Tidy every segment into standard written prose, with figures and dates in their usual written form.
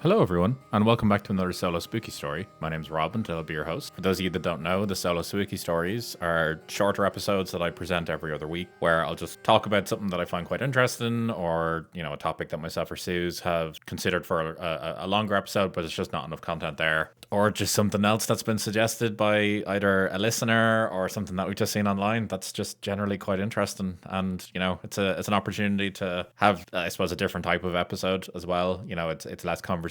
Hello everyone, and welcome back to another solo spooky story. My name's Rob, and I'll be your host. For those of you that don't know, the solo spooky stories are shorter episodes that I present every other week, where I'll just talk about something that I find quite interesting, or a topic that myself or Suze have considered for a longer episode, but it's just not enough content there, or just something else that's been suggested by either a listener or something that we've just seen online. That's just generally quite interesting, and it's an opportunity to have, I suppose, a different type of episode as well. It's less conversational,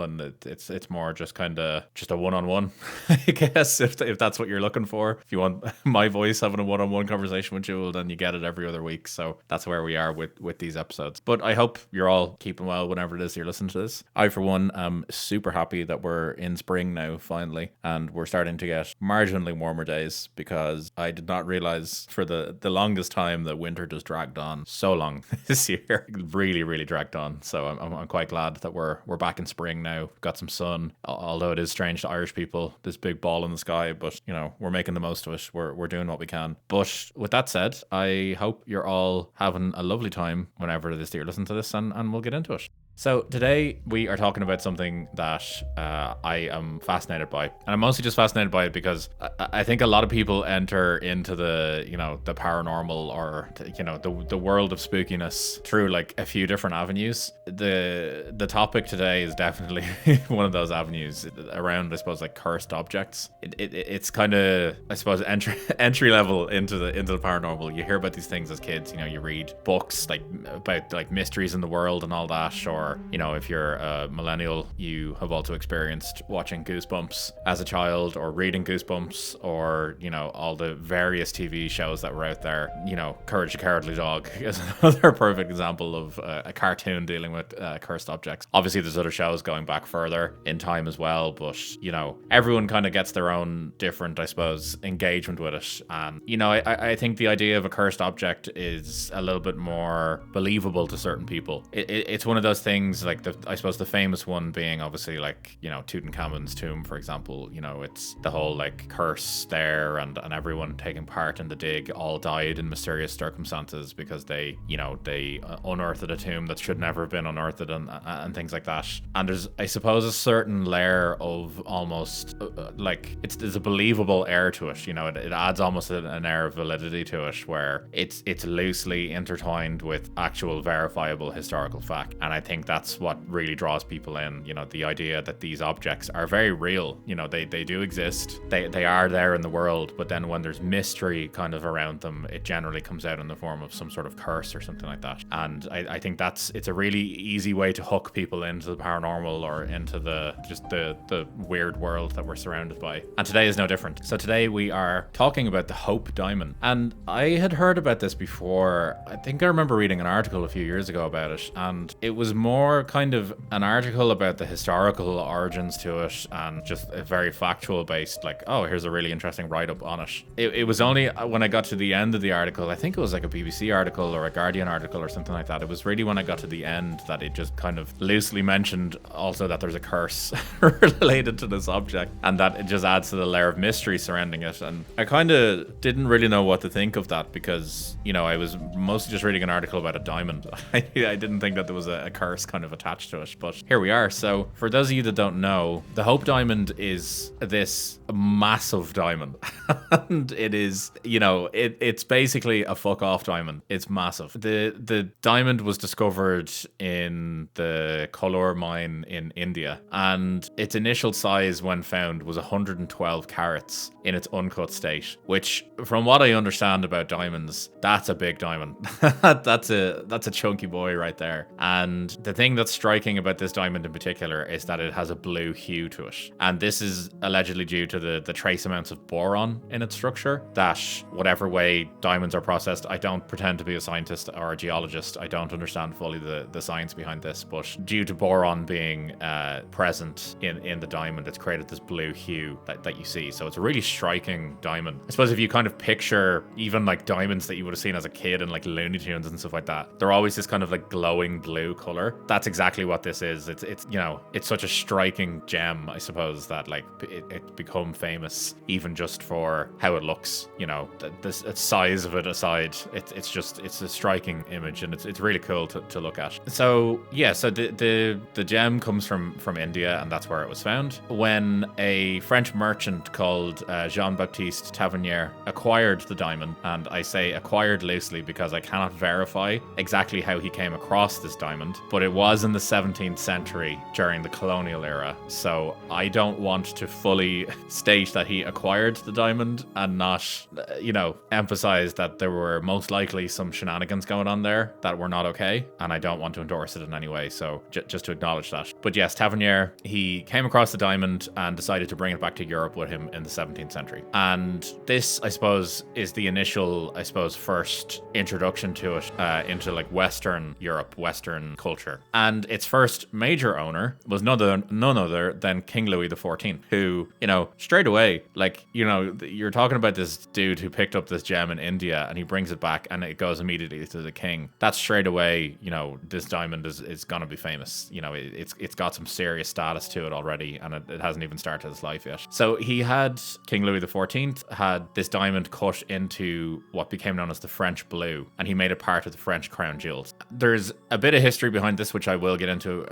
and it's more just kind of just a one-on-one, I guess, if that's what you're looking for. If you want my voice having a one-on-one conversation with Jewel, then you get it every other week. So that's where we are with these episodes. But I hope you're all keeping well whenever it is you're listening to this. I, for one, am super happy that we're in spring now, finally, and we're starting to get marginally warmer days, because I did not realize for the longest time that winter just dragged on so long this year. It really dragged on. So I'm quite glad that we're back in spring now. Got some sun, although it is strange to Irish people, this big ball in the sky, but we're making the most of it. We're doing what we can. But with that said, I hope you're all having a lovely time whenever it is that you're listening to this, and we'll get into it. So today we are talking about something that I am fascinated by, and I'm mostly just fascinated by it because I think a lot of people enter into the the paranormal, or the world of spookiness through like a few different avenues. The topic today is definitely one of those avenues around, I suppose, like cursed objects. It's kind of, I suppose, entry level into the paranormal. You hear about these things as kids. You read books like about like mysteries in the world and all that, or if you're a millennial, you have also experienced watching Goosebumps as a child, or reading Goosebumps, or all the various TV shows that were out there. Courage the Cowardly Dog is another perfect example of a cartoon dealing with cursed objects. Obviously there's other shows going back further in time as well, but everyone kind of gets their own different, I suppose, engagement with it. And I think the idea of a cursed object is a little bit more believable to certain people. It's one of those things, like I suppose the famous one being obviously like Tutankhamun's tomb, for example. It's the whole like curse there, and everyone taking part in the dig all died in mysterious circumstances because they unearthed a tomb that should never have been unearthed, and things like that. And there's, I suppose, a certain layer of almost like there's a believable air to it. It adds almost an air of validity to it, where it's loosely intertwined with actual verifiable historical fact. And I think that's what really draws people in. The idea that these objects are very real. They do exist. They are there in the world, but then when there's mystery kind of around them, it generally comes out in the form of some sort of curse or something like that. And I think it's a really easy way to hook people into the paranormal, or into the weird world that we're surrounded by. And today is no different. So today we are talking about the Hope Diamond. And I had heard about this before. I think I remember reading an article a few years ago about it, and it was more kind of an article about the historical origins to it, and just a very factual based, like, oh, here's a really interesting write-up on it. It was only when I got to the end of the article, I think it was like a BBC article or a Guardian article or something like that. It was really when I got to the end that it just kind of loosely mentioned also that there's a curse related to this object, and that it just adds to the layer of mystery surrounding it. And I kind of didn't really know what to think of that, because I was mostly just reading an article about a diamond. I didn't think that there was a curse kind of attached to it, but here we are. So for those of you that don't know, the Hope Diamond is this massive diamond and it is, it's basically a fuck off diamond. It's massive. The diamond was discovered in the Kolar mine in India, and its initial size when found was 112 carats in its uncut state, which, from what I understand about diamonds, that's a big diamond. that's a chunky boy right there. And the thing that's striking about this diamond in particular is that it has a blue hue to it, and this is allegedly due to the trace amounts of boron in its structure. That whatever way diamonds are processed, I don't pretend to be a scientist or a geologist. I don't understand fully the science behind this, but due to boron being present in the diamond, it's created this blue hue that you see. So it's a really striking diamond. I suppose if you kind of picture even like diamonds that you would have seen as a kid in like Looney Tunes and stuff like that, they're always this kind of like glowing blue color. that's exactly what this is. It's it's such a striking gem, I suppose, that like it's become famous even just for how it looks. The size of it aside, it's a striking image, and it's really cool to look at. So the gem comes from India, and that's where it was found. When a French merchant called Jean-Baptiste Tavernier acquired the diamond, and I say acquired loosely because I cannot verify exactly how he came across this diamond, but it was in the 17th century during the colonial era. So I don't want to fully state that he acquired the diamond and not, emphasize that there were most likely some shenanigans going on there that were not okay, and I don't want to endorse it in any way. So just to acknowledge that. But yes, Tavernier, he came across the diamond and decided to bring it back to Europe with him in the 17th century. And this, I suppose, is the initial, first introduction to it into like Western Europe, Western culture. And its first major owner was none other than King Louis XIV, who, straight away, you're talking about this dude who picked up this gem in India and he brings it back and it goes immediately to the king. That's straight away, this diamond is gonna be famous. It's got some serious status to it already, and it hasn't even started its life yet. So King Louis XIV had this diamond cut into what became known as the French blue, and he made it part of the French crown jewels. There's a bit of history behind this, which I will get into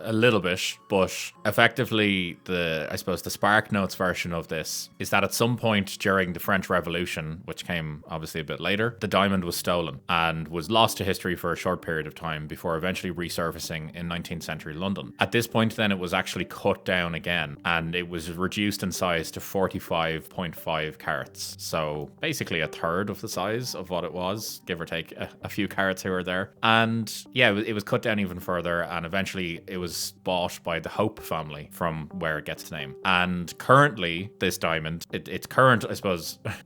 a little bit, but effectively the Spark Notes version of this is that at some point during the French Revolution, which came obviously a bit later, the diamond was stolen and was lost to history for a short period of time before eventually resurfacing in 19th century London. At this point then, it was actually cut down again, and it was reduced in size to 45.5 carats. So basically a third of the size of what it was, give or take a few carats here or there. And yeah, it was cut down even further, and eventually it was bought by the Hope family, from where it gets its name. And currently, this diamond, its current,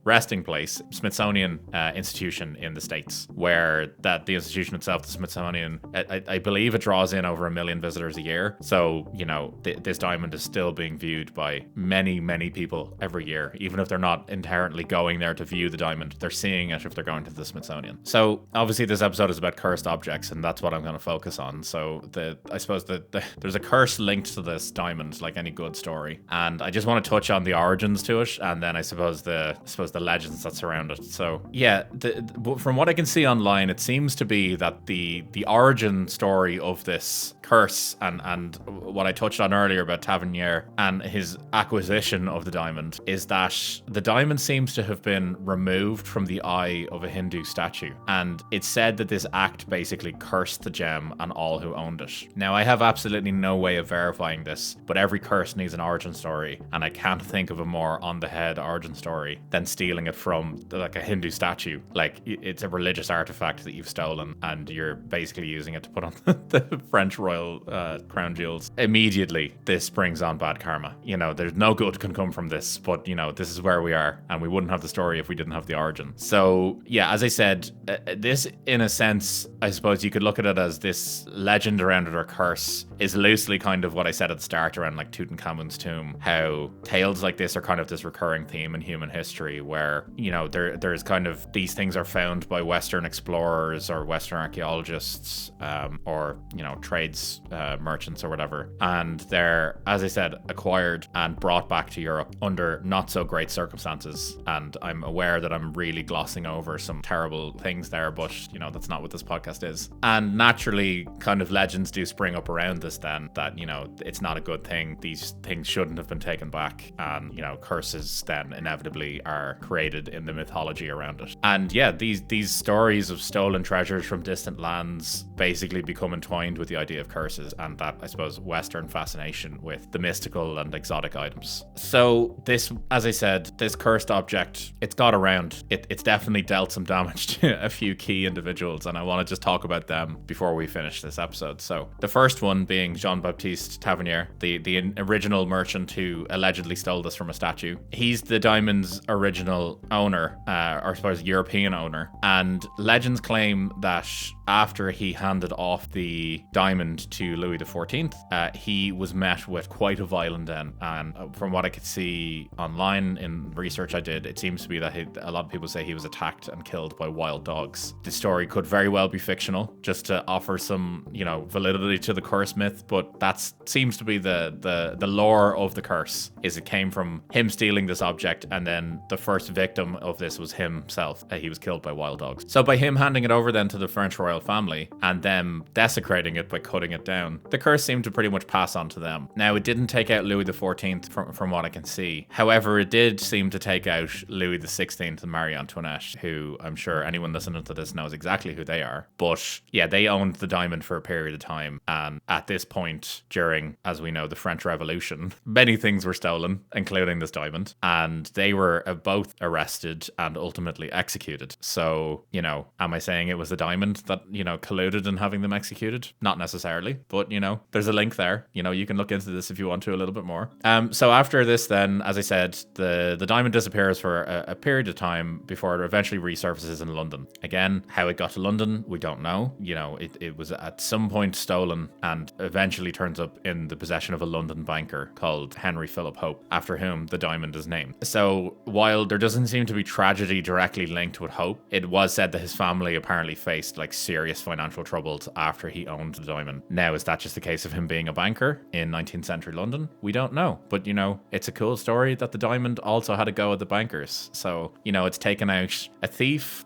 resting place, Smithsonian Institution in the States, where the institution itself, the Smithsonian, I believe it draws in over 1 million visitors a year. So, this diamond is still being viewed by many, many people every year. Even if they're not inherently going there to view the diamond, they're seeing it if they're going to the Smithsonian. So obviously this episode is about cursed objects, and that's what I'm going to focus on. So there's a curse linked to this diamond, like any good story, and I just want to touch on the origins to it, and then I suppose the legends that surround it. So yeah, from what I can see online, it seems to be that the origin story of this curse and what I touched on earlier about Tavernier and his acquisition of the diamond is that the diamond seems to have been removed from the eye of a Hindu statue, and it's said that this act basically cursed the gem and all who owned it. Now, I have absolutely no way of verifying this, but every curse needs an origin story, and I can't think of a more on the head origin story than stealing it from like a Hindu statue. Like, it's a religious artifact that you've stolen, and you're basically using it to put on the French royal crown jewels. Immediately, this brings on bad karma. There's no good can come from this, but this is where we are, and we wouldn't have the story if we didn't have the origin. So yeah, as I said, this in a sense, I suppose you could look at it as this legend around it, or curse, is loosely kind of what I said at the start around like Tutankhamun's tomb, how tales like this are kind of this recurring theme in human history where, there's kind of these things are found by Western explorers or Western archaeologists, or, trades merchants or whatever. And they're, as I said, acquired and brought back to Europe under not so great circumstances. And I'm aware that I'm really glossing over some terrible things there, but, that's not what this podcast is. And naturally, kind of legends do spring up around this then, that, it's not a good thing. These things shouldn't have been taken back. And, curses then inevitably are created in the mythology around it. And yeah, these stories of stolen treasures from distant lands basically become entwined with the idea of curses and that, I suppose, Western fascination with the mystical and exotic items. So this, as I said, this cursed object, it's got around. It's definitely dealt some damage to a few key individuals, and I want to just talk about them before we finish this episode. So the first one being Jean-Baptiste Tavernier, the original merchant who allegedly stole this from a statue. He's the diamond's original owner, or I suppose European owner. And legends claim that after he handed off the diamond to Louis XIV, he was met with quite a violent end. And from what I could see online in research I did, it seems to be that a lot of people say he was attacked and killed by wild dogs. The story could very well be fictional, just to offer some, validity to the curse myth, but that seems to be the lore of the curse, is it came from him stealing this object, and then the first victim of this was himself. He was killed by wild dogs. So by him handing it over then to the French royal family and them desecrating it by cutting it down, the curse seemed to pretty much pass on to them. Now, it didn't take out Louis XIV from what I can see. However, it did seem to take out Louis XVI and Marie Antoinette, who I'm sure anyone listening to this knows exactly who they are. But yeah, they owned the diamond for a period of time. And at this point, during, as we know, the French Revolution, many things were stolen, including this diamond. And they were both arrested and ultimately executed. So, am I saying it was the diamond that, colluded in having them executed? Not necessarily, but, there's a link there. You can look into this if you want to a little bit more. So after this then, as I said, the diamond disappears for a period of time before it eventually resurfaces in London. Again, how it got to London, we don't know. It was at some point stolen and eventually turns up in the possession of a London banker called Henry Philip Hope, after whom the diamond is named. So while there doesn't seem to be tragedy directly linked with Hope, it was said that his family apparently faced serious financial troubles after he owned the diamond. Now, is that just a case of him being a banker in 19th century London? We don't know. But, it's a cool story that the diamond also had a go at the bankers. So, it's taken out a thief,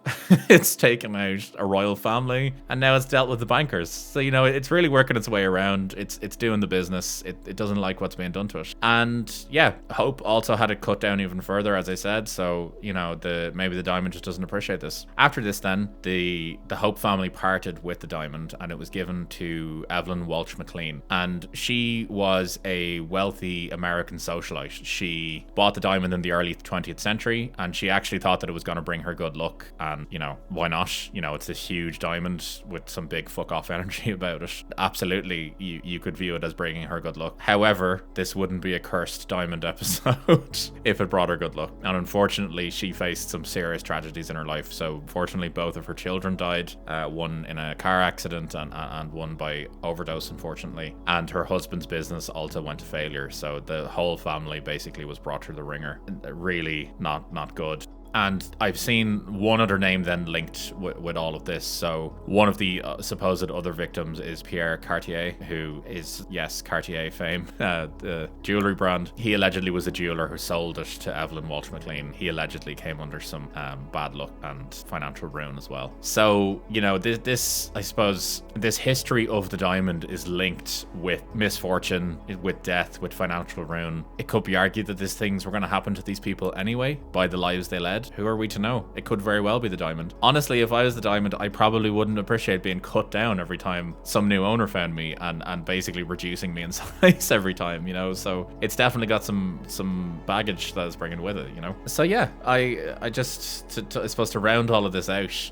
it's taken out a royal family, and now it's dealt with the bankers. So, it's really working its way around. It's doing the business. It doesn't like what's being done to it. And yeah, Hope also had it cut down even further, as I said. So, maybe the diamond just doesn't appreciate this. After this then, the Hope family parted with the diamond, and it was given to Evalyn Walsh McLean. And she was a wealthy American socialite. She bought the diamond in the early 20th century, and she actually thought that it was going to bring her good luck. And, why not? It's this huge diamond with some big fuck off energy about it. Absolutely, you could view it as bringing her good luck. However, this wouldn't be a cursed diamond episode if it brought her good luck. And unfortunately, she faced some serious tragedies in her life. So fortunately, both of her children died, one in a car accident and one by overdose, unfortunately. And her husband's business also went to failure. So the whole family basically was brought through the ringer. Really not good. And I've seen one other name then linked with all of this. So one of the supposed other victims is Pierre Cartier, who is, yes, Cartier fame, the jewelry brand. He allegedly was a jeweler who sold it to Evalyn Walsh McLean. He allegedly came under some bad luck and financial ruin as well. So, this, I suppose, this history of the diamond is linked with misfortune, with death, with financial ruin. It could be argued that these things were going to happen to these people anyway by the lives they led. Who are we to know? It could very well be the diamond. Honestly, if I was the diamond, I probably wouldn't appreciate being cut down every time some new owner found me and basically reducing me in size every time, so it's definitely got some baggage that it's bringing with it, So yeah, I just, I suppose to round all of this out,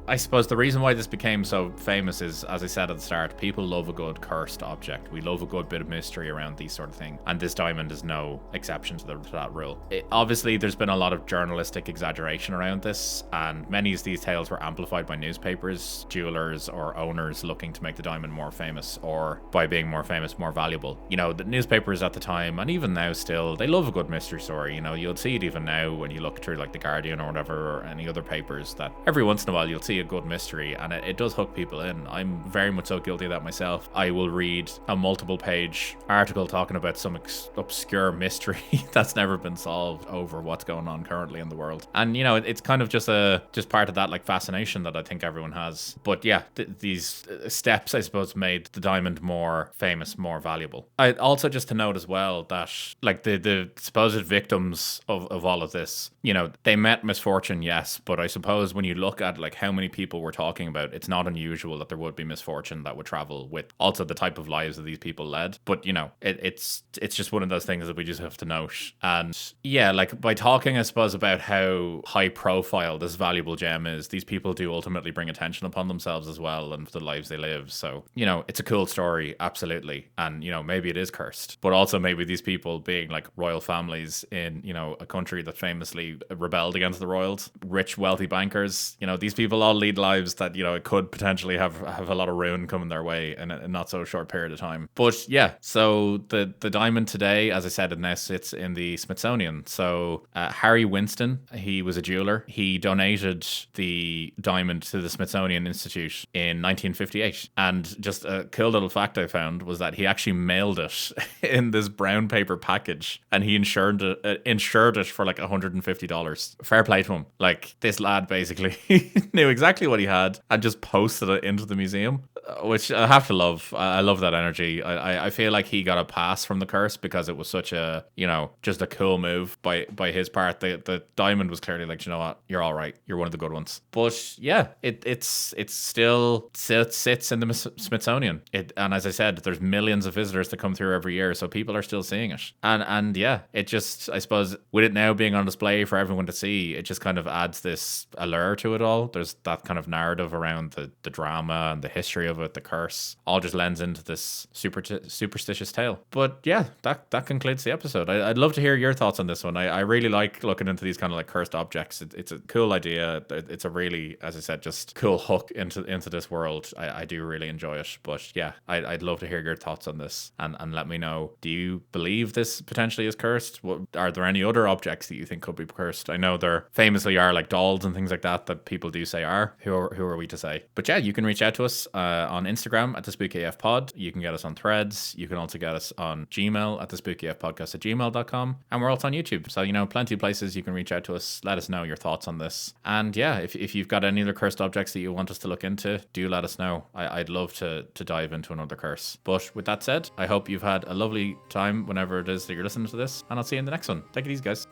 I suppose the reason why this became so famous is, as I said at the start, people love a good cursed object. We love a good bit of mystery around these sort of things, and this diamond is no exception to that rule. Obviously, there's been a lot of journalistic exaggeration around this, and many of these tales were amplified by newspapers, jewelers, or owners looking to make the diamond more famous, or by being more famous, more valuable. The newspapers at the time, and even now still, they love a good mystery story. You'll see it even now when you look through The Guardian or whatever, or any other papers, that every once in a while you'll see a good mystery, and it does hook people in. I'm very much so guilty of that myself. I will read a multiple page article talking about some obscure mystery that's never been solved over what's going on currently in the world. And it's kind of just part of that fascination that I think everyone has. But yeah, these steps, I suppose, made the diamond more famous, more valuable. I also, just to note as well, that the supposed victims of all of this, they met misfortune, yes, but I suppose when you look at how many people we're talking about, it's not unusual that there would be misfortune that would travel with also the type of lives that these people led. But it's just one of those things that we just have to note. And yeah, by talking, I suppose, about how high profile this valuable gem is. These people do ultimately bring attention upon themselves as well and for the lives they live. So, you know, it's a cool story, absolutely. And, you know, maybe it is cursed, but also maybe these people being like royal families in, you know, a country that famously rebelled against the royals, rich, wealthy bankers, you know, these people all lead lives that, you know, it could potentially have a lot of ruin coming their way in a not so short period of time. But yeah, so the diamond today, as I said, it now sits in the Smithsonian. So Harry Winston, he was a jeweler. He donated the diamond to the Smithsonian Institute in 1958. And just a cool little fact I found was that he actually mailed it in this brown paper package, and he insured it for like $150. Fair play to him. Like, this lad basically knew exactly what he had and just posted it into the museum, which I have to love. I love that energy. I feel like he got a pass from the curse because it was such a, you know, just a cool move by his part. The diamond was clearly like, you know what, you're all right. You're one of the good ones. But yeah, it still sits in the Smithsonian. And as I said, there's millions of visitors that come through every year, so people are still seeing it. And yeah, it just, I suppose, with it now being on display for everyone to see, it just kind of adds this allure to it all. There's that kind of narrative around the drama and the history of it, the curse, all just lends into this superstitious tale. But yeah, that concludes the episode. I'd love to hear your thoughts on this one. I really like looking into these kind of like cursed objects. It's a cool idea. It's a really, as I said, just cool hook into this world. I do really enjoy it. But yeah, I'd love to hear your thoughts on this and let me know. Do you believe this potentially is cursed? Are there any other objects that you think could be cursed? I know there famously are like dolls and things like that people do say are. Who are we to say? But yeah, you can reach out to us on Instagram at the Spooky AF Pod. You can get us on Threads. You can also get us on Gmail at the spookyafpodcast@gmail.com. And we're also on YouTube. So, you know, plenty of places you can reach out to us. Let us know your thoughts on this. And yeah, if you've got any other cursed objects that you want us to look into, do let us know. I'd love to dive into another curse. But with that said, I hope you've had a lovely time whenever it is that you're listening to this. And I'll see you in the next one. Take it easy, guys.